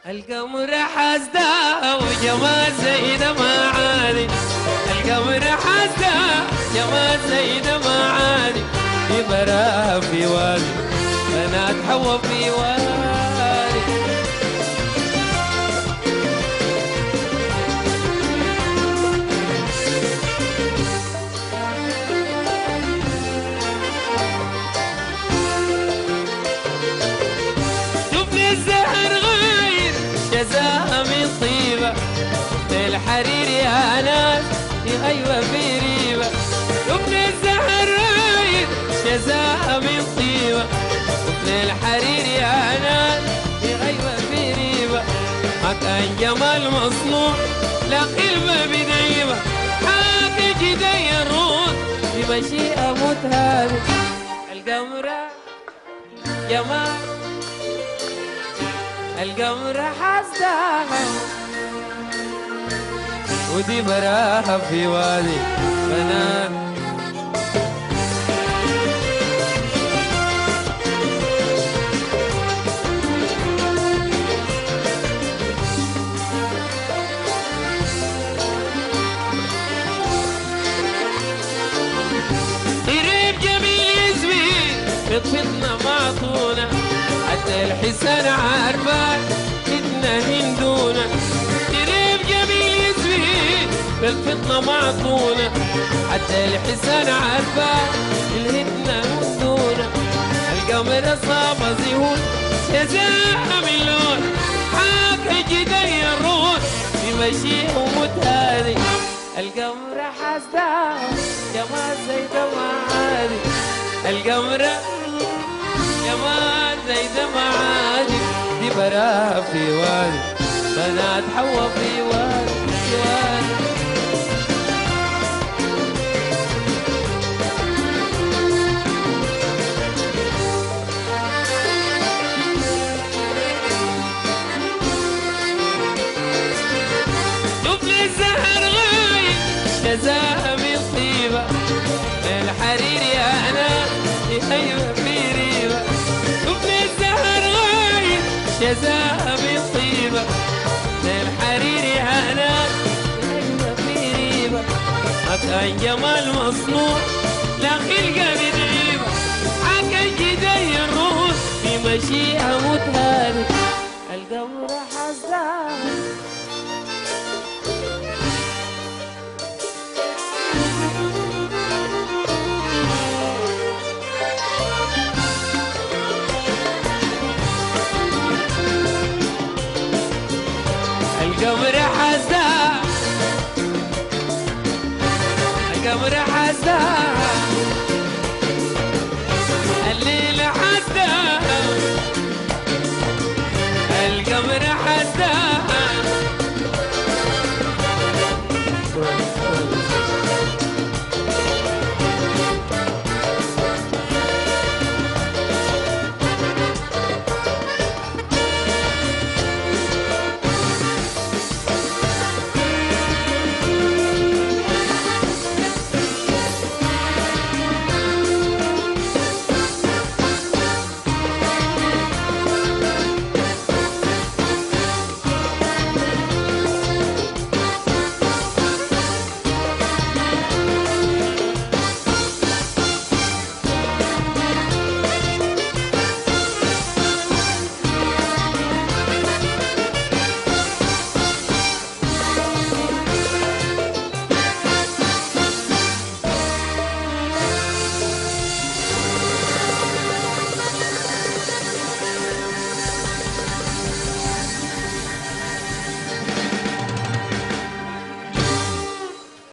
القمر حسدا وجمال زي ده ما عادي. القمر حسدا جمال زي ده ما عادي. في براها في وادي بنات حوا في وادي. شوفني الزهر غير جزاها من طيبة. الحرير يا ناس يغيب في ريبة. شوفني الزهر غير جزاها من طيبة. الحرير يا ناس يغيب في ريبة. ما كان جمال مصنوع لا قلبه بديبة. حاكي جدي الروح بمشيئة متهابة. القمر جمال القمر حسداها ودي براها في وادي بنات. قريب جميل يزوي بطفتنا معطونة. حتى الحسن عارفة إدنا هندونة. قريب جميل يزوي بالفطنة معطونة. حتى الحسن عارفة الهدنة هندونة. القمر صاب زيهون جزاها من لون. حاكي جدي الروح بمشيه ومتهادي. القمر حسدا جمال زي ده ما عادي. القمر جمال زي ده ما عادي. دي براها في وادي بنات حوا في وادي في وادي. شوفني الزهر غايب جزاها من طيبة. الحرير يا ناس يغيب في ريبة. شوفني الزهر غايب جزاها من طيبة. الحرير يا ناس يغيب في ريبة. ما كان جمال مصنوع لا خلقة بدعيبة. حكى جدي الروح بمشيئة متهانة. القمر حسداها القمر حسدا القمر حسدا الليل حسدا القمر حسدا